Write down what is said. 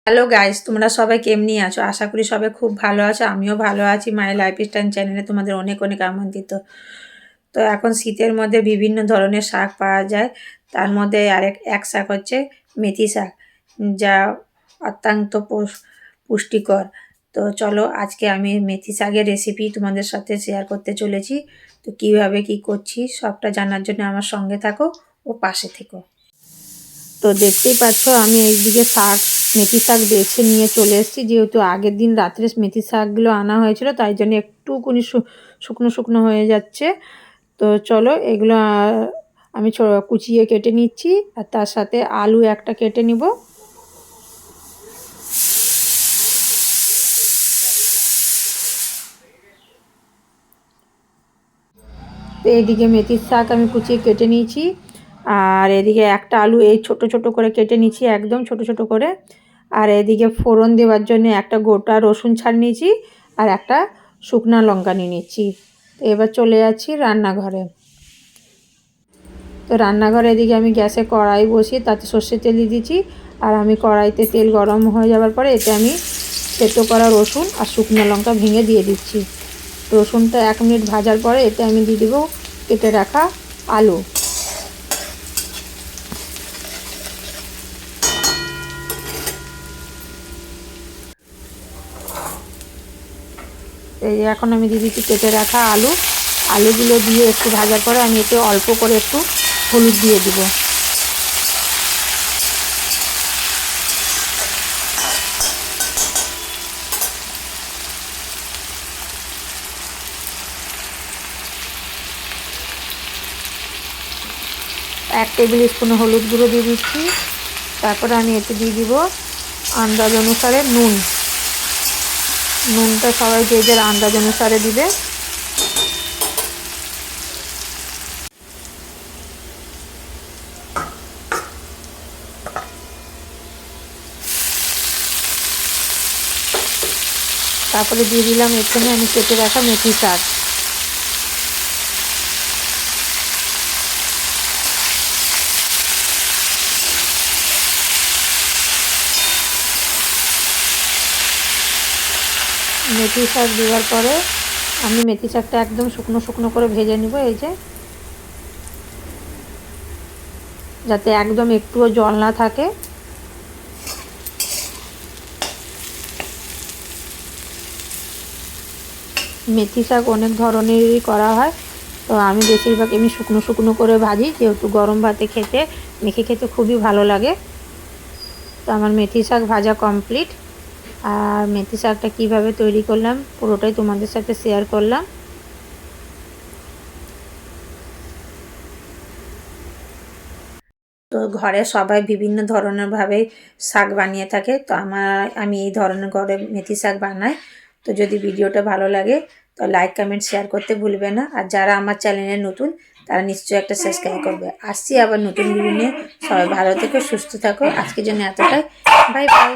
Hello guys, তোমরা সবাই কেমনি আছো? আশা করি সবাই খুব ভালো আছো। আমিও ভালো আছি। মাই লাইফস্টাইল চ্যানেলে তোমাদের অনেক অনেক আমন্ত্রিত। তো এখন শীতের মধ্যে বিভিন্ন ধরনের শাক পাওয়া যায়। তার মধ্যে এক শাক হচ্ছে মেথি শাক, যা অত্যন্ত পুষ্টিকর। তো চলো আজকে আমি মেথি শাকের রেসিপি তোমাদের সাথে শেয়ার করতে চলেছি। তো কিভাবে কি করছি সবটা জানার জন্য আমার সঙ্গে থাকো ও পাশে থেকো। তো দেখতেই পাচ্ছ আমি এইদিকে মেথি শাক বেছে নিয়ে চলে এসেছি, যেহেতু আগের দিন রাত্রে মেথি শাকগুলো আনা হয়েছিল, তাই জন্য একটুকুনি শুকনো শুকনো হয়ে যাচ্ছে। তো চলো এগুলো আমি কুচিয়ে কেটে নিচ্ছি, আর তার সাথে আলু একটা কেটে নিব। তো এইদিকে মেথির শাক আমি কুচিয়ে কেটে নিয়েছি, আর এদিকে একটা আলু এই ছোট ছোট করে কেটে নিয়েছি, একদম ছোট ছোট করে। আর এদিকে ফোড়ন দেওয়ার জন্য একটা গোটা রসুন ছাড় নিয়েছি, আর একটা শুকনা লঙ্কা নিয়ে নিচ্ছি। তো এবার চলে যাচ্ছি রান্নাঘরে। তো রান্নাঘরে এদিকে আমি গ্যাসে কড়াই বসিয়ে তাতে সর্ষের তেল দিয়ে দিয়েছি, আর আমি কড়াইতে তেল গরম হয়ে যাওয়ার পরে এতে আমি থেতো করা রসুন আর শুকনো লঙ্কা ভেঙে দিয়ে দিচ্ছি। রসুনটা 1 মিনিট ভাজার পরে এতে আমি দিয়ে দেবো কেটে রাখা আলু। এই এখন আমি দিয়ে দিচ্ছি কেটে রাখা আলুগুলো দিয়ে একটু ভাজার পরে আমি এতে অল্প করে একটু হলুদ দিয়ে দিব। এক টেবিল স্পুন হলুদ গুঁড়ো দিয়ে দিচ্ছি। তারপরে আমি এতে দিয়ে দিব আন্দাজ অনুসারে নুনটা সবাই যে যার আন্দাজ অনুসারে দিবে। তারপরে দিয়ে দিলাম এখানে আমি কেটে রাখা মেথি শাক। মেথি শাক দেওয়ার পরে আমি মেথি শাকটা একদম শুকনো শুকনো করে ভেজে নিব, এই যে, যাতে একদম একটুও জল না থাকে। মেথি শাক অনেক ধরনেরই করা হয়, তো আমি বেশিরভাগ এমনি শুকনো শুকনো করে ভাজি, যেহেতু গরম ভাতে মেখে খেতে খুবই ভালো লাগে। তো আমার মেথি শাক ভাজা কমপ্লিট, আর মেথি শাকটা কীভাবে তৈরি করলাম পুরোটাই তোমাদের সাথে শেয়ার করলাম। তো ঘরে সবাই বিভিন্ন ধরনের ভাবে শাক বানিয়ে থাকে, তো আমি এই ধরনের ঘরে মেথি শাক বানাই। তো যদি ভিডিওটা ভালো লাগে তো লাইক কমেন্ট শেয়ার করতে ভুলবে না, আর যারা আমার চ্যানেলে নতুন তারা নিশ্চয়ই একটা সাবস্ক্রাইব করবে। আসছি আবার নতুন ভিডিও নিয়ে। সবাই ভালো থেকো, সুস্থ থাকো। আজকের জন্য এতটাই। Bye bye.